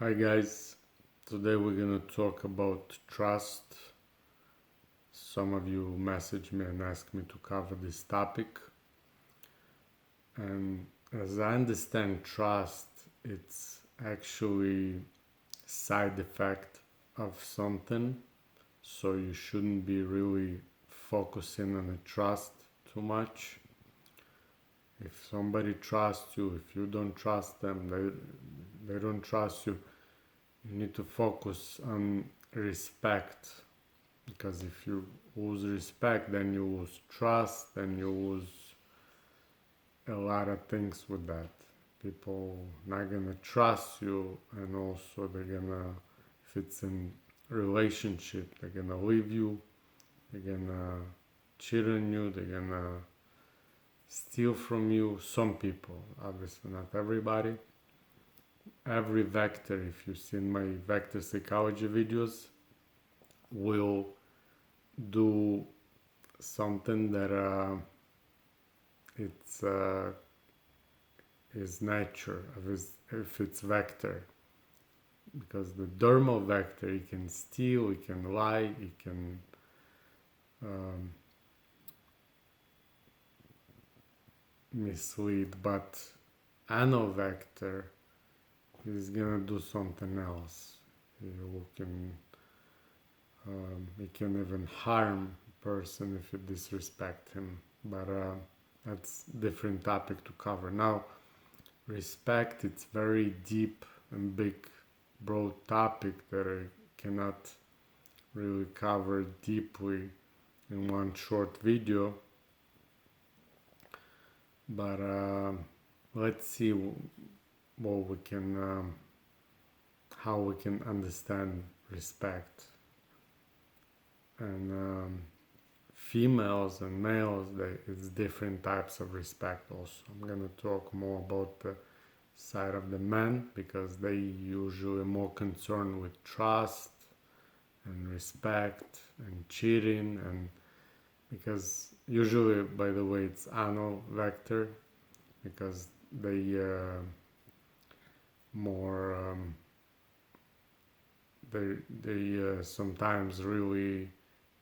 Hi guys, today we're gonna talk about trust. Some of you messaged me and asked me to cover this topic. And as I understand trust, it's actually side effect of something. So you shouldn't be really focusing on the trust too much. If somebody trusts you, if you don't trust them, they don't trust you. You need to focus on respect, because if you lose respect, then you lose trust, then you lose a lot of things with that. People not gonna trust you, and also they're gonna, if it's in relationship, they're gonna leave you, they're gonna cheat on you, they're gonna steal from you. Some people, obviously not everybody. Every vector, if you've seen my vector psychology videos, will do something that it's is nature if it's vector, because the dermal vector, he can steal, he can lie, he can um, mislead, but anal vector is gonna do something else. He can even harm a person if you disrespect him, but that's different topic to cover. Now, respect, it's very deep and big, broad topic that I cannot really cover deeply in one short video. But let's see what we can, how we can understand respect. And females and males, it's different types of respect also. I'm gonna talk more about the side of the men, because they usually more concerned with trust and respect and cheating, and because usually, by the way, it's anal vector, because they more they sometimes really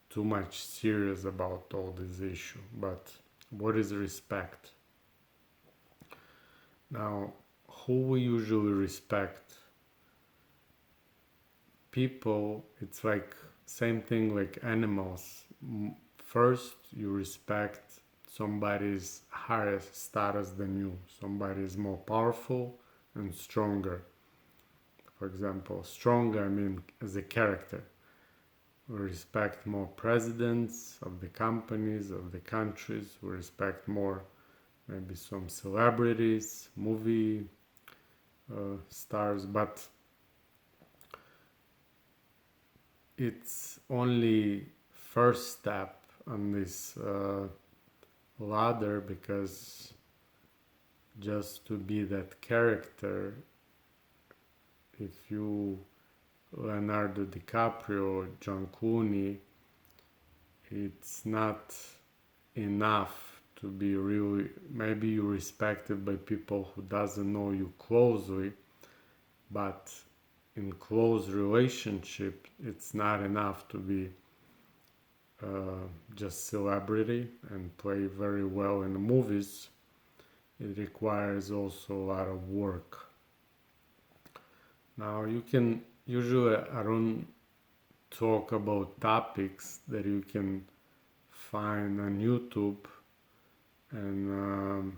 too much serious about all this issue. But what is respect? Now, who we usually respect? People, it's like same thing like animals. First, you respect somebody's higher status than you. Somebody is more powerful and stronger. For example, stronger, I mean as a character. We respect more presidents of the companies, of the countries. We respect more maybe some celebrities, movie stars, but it's only first step on this ladder, because just to be that character, if you Leonardo DiCaprio, John Clooney, it's not enough to be really, maybe you're respected by people who doesn't know you closely, but in close relationship, it's not enough to be just celebrity and play very well in the movies. It requires also a lot of work. Now you can, usually I don't talk about topics that you can find on YouTube, and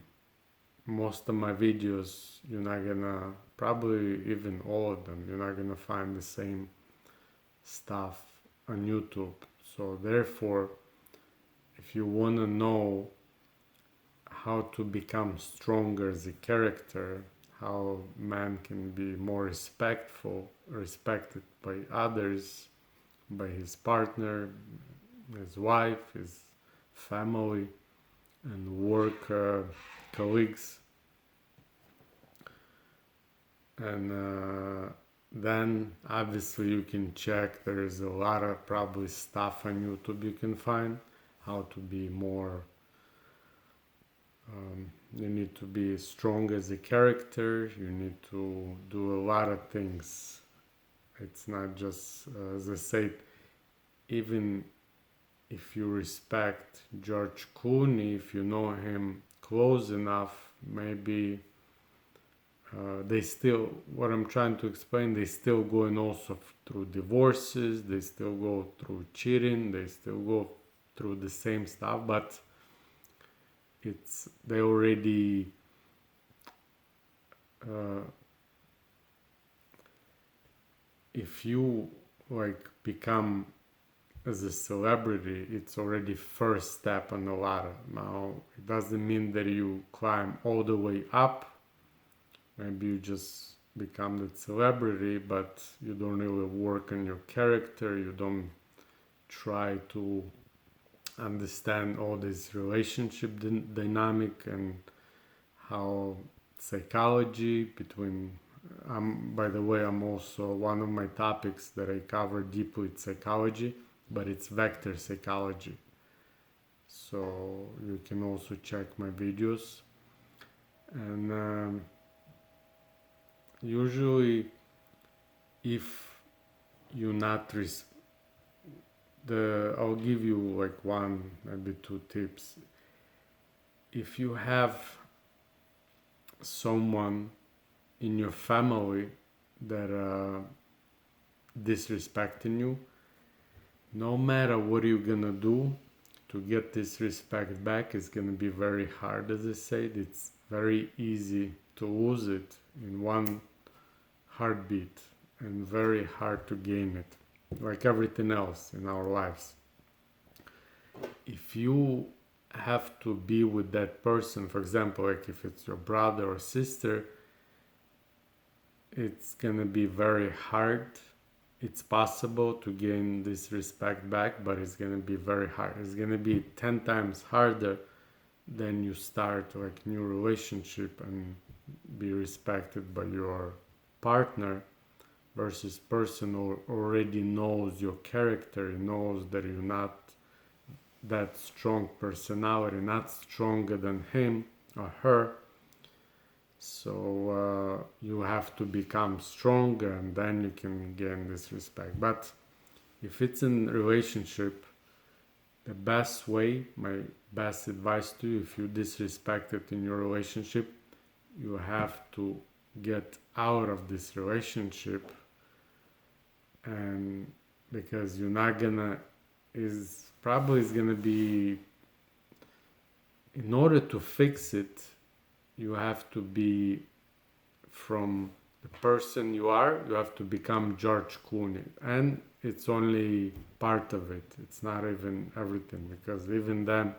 most of my videos, you're not gonna, probably even all of them, you're not gonna find the same stuff on YouTube. So therefore, if you wanna know how to become stronger as a character, how man can be more respected by others, by his partner, his wife, his family, and work colleagues. And then obviously you can check, there is a lot of probably stuff on YouTube you can find how to be more You need to be strong as a character. You need to do a lot of things. It's not just, as I said, even if you respect George Clooney, if you know him close enough, maybe they still, what I'm trying to explain, they still going also through divorces, they still go through cheating, they still go through the same stuff, but they already if you like become as a celebrity, it's already first step on the ladder. Now it doesn't mean that you climb all the way up. Maybe you just become that celebrity, but you don't really work on your character. You don't try to understand all this relationship dynamic and how psychology between by the way, I'm also one of my topics that I cover deeply, it's psychology, but it's vector psychology. So you can also check my videos. And usually, if you not I'll give you like one, maybe two tips. If you have someone in your family that disrespecting you, no matter what you're gonna do to get this respect back, it's gonna be very hard. As I said, it's very easy to lose it in one heartbeat and very hard to gain it, like everything else in our lives. If you have to be with that person, for example, like if it's your brother or sister, it's gonna be very hard. It's possible to gain this respect back, but it's gonna be very hard. It's gonna be 10 times harder than you start like new relationship and be respected by your partner versus person who already knows your character, knows that you're not that strong personality, not stronger than him or her. So you have to become stronger and then you can gain this respect. But if it's in a relationship, the best way, my best advice to you, if you disrespect it in your relationship, you have to get out of this relationship. And because you're not gonna, is gonna be, in order to fix it, you have to be from the person you have to become George Clooney. And it's only part of it. It's not even everything, because even then,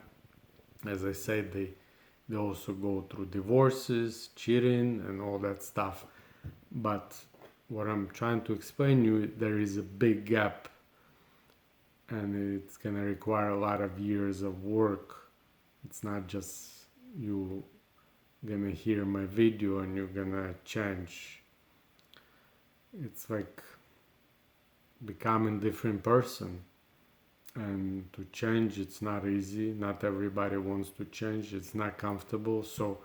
as I said, they also go through divorces, cheating, and all that stuff. But what I'm trying to explain you, there is a big gap, and it's gonna require a lot of years of work. It's not just you gonna hear my video and you're gonna change. It's like becoming different person, and to change, it's not easy. Not everybody wants to change. It's not comfortable. So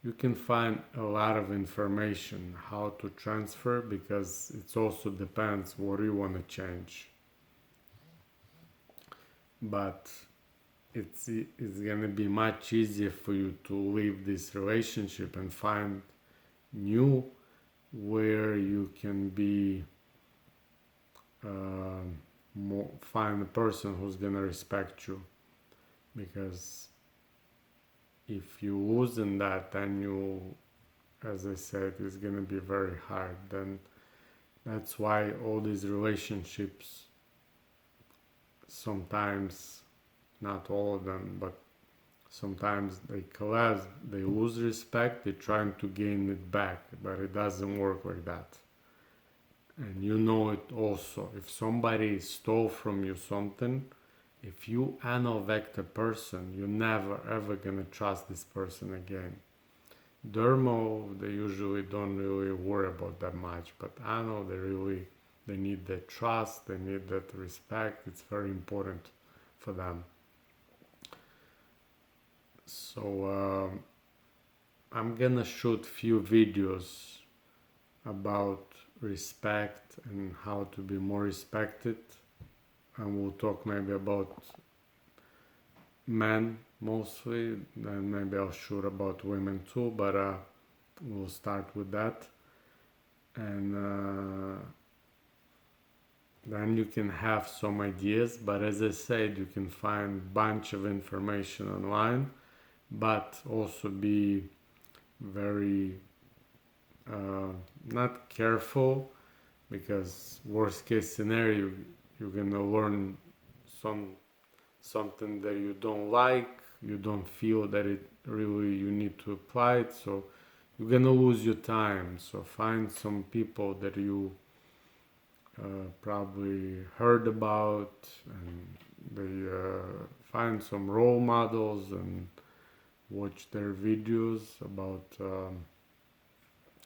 you can find a lot of information how to transfer, because it also depends what you want to change. But it's gonna be much easier for you to leave this relationship and find new, where you can be find a person who's gonna respect you. Because if you lose in that, then you, as I said, it's gonna be very hard. Then that's why all these relationships, sometimes, not all of them, but sometimes they collapse, they lose respect, they're trying to gain it back, but it doesn't work like that. And you know it also. If somebody stole from you something, if you anovect a person, you're never ever gonna trust this person again. Dermo, they usually don't really worry about that much, but ano, they need that trust, they need that respect. It's very important for them. So I'm gonna shoot few videos about respect and how to be more respected, and we'll talk maybe about men mostly, then maybe I'll shoot about women too, but we'll start with that. And then you can have some ideas, but as I said, you can find bunch of information online, but also be very not careful, because worst case scenario, you're gonna learn some something that you don't like, you don't feel that it really you need to apply it, so you're gonna lose your time. So find some people that you probably heard about, and they find some role models and watch their videos about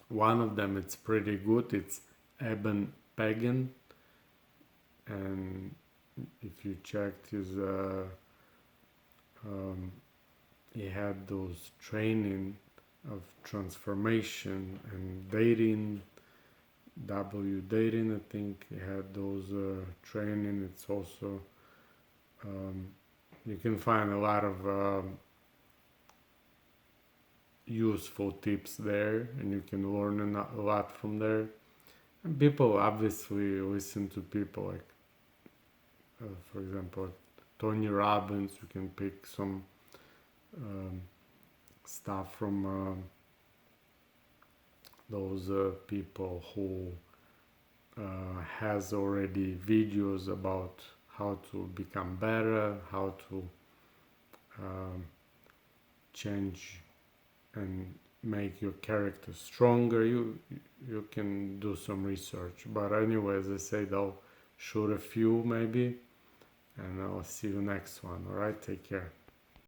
one of them. It's pretty good. It's Eben Pagan, and if you checked his he had those training of transformation and dating, dating, I think he had those training. It's also you can find a lot of useful tips there, and you can learn a lot from there. And people obviously listen to people like for example Tony Robbins. You can pick some stuff from those people who has already videos about how to become better, how to change and make your character stronger. You can do some research, but anyway, as I said, I'll shoot a few maybe, and I'll see you next one. All right, take care.